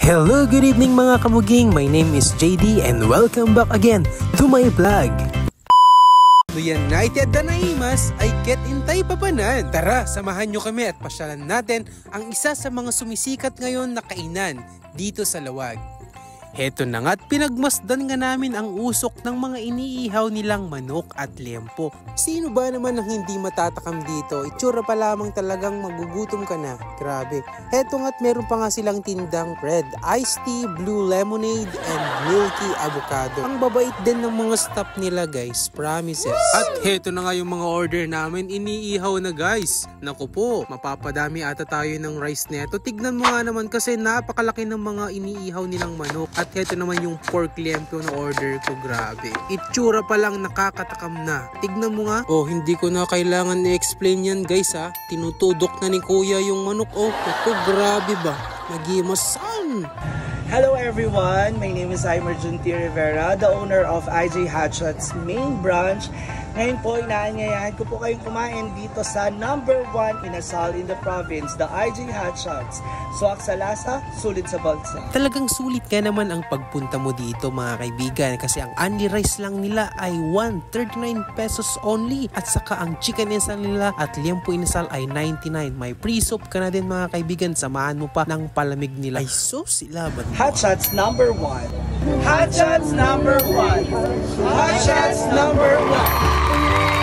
Hello, good evening mga kamuging. My name is JD and welcome back again to my vlog. United na naimas ay ket intay papanan. Tara, samahan nyo kami at pasyalan natin ang isa sa mga sumisikat ngayon na kainan dito sa Lawag. Heto na nga't pinagmasdan nga namin ang usok ng mga iniihaw nilang manok at liempo. Sino ba naman ang hindi matatakam dito? Itsura pa lamang talagang magugutom ka na. Grabe. Heto nga't meron pa nga silang tindang red iced tea, blue lemonade, and milky avocado. Ang babait din ng mga staff nila guys, promises. At heto na nga yung mga order namin, iniihaw na guys. Naku po, mapapadami ata tayo ng rice neto. Tignan mo nga naman kasi napakalaki ng mga iniihaw nilang manok. At heto naman yung pork liempo na order ko, grabe. Itsura pa lang nakakatakam na. Tignan mo nga. Oh, hindi ko na kailangan i-explain yan guys ha. Tinutudok na ni kuya yung manok. Oh, ito grabe ba? Nagimasan. Hello everyone, my name is Imerjun T. Rivera, the owner of IJ Hatchat's main branch. Ngayon po, inaanyayahan ko po kayong kumain dito sa number 1 inasal in the province, the IJ Hatchat's. Suwak sa lasa, sulit sa bansa. Talagang sulit nga naman ang pagpunta mo dito mga kaibigan kasi ang only rice lang nila ay 139 pesos only. At saka ang chicken inasal nila at liempo inasal ay 99. May pre-soup ka na din mga kaibigan, samahan mo pa ng palamig nila. Ay so sila ba? Hatchat's number 1. Hatchat's number 1. Hatchat's number 1.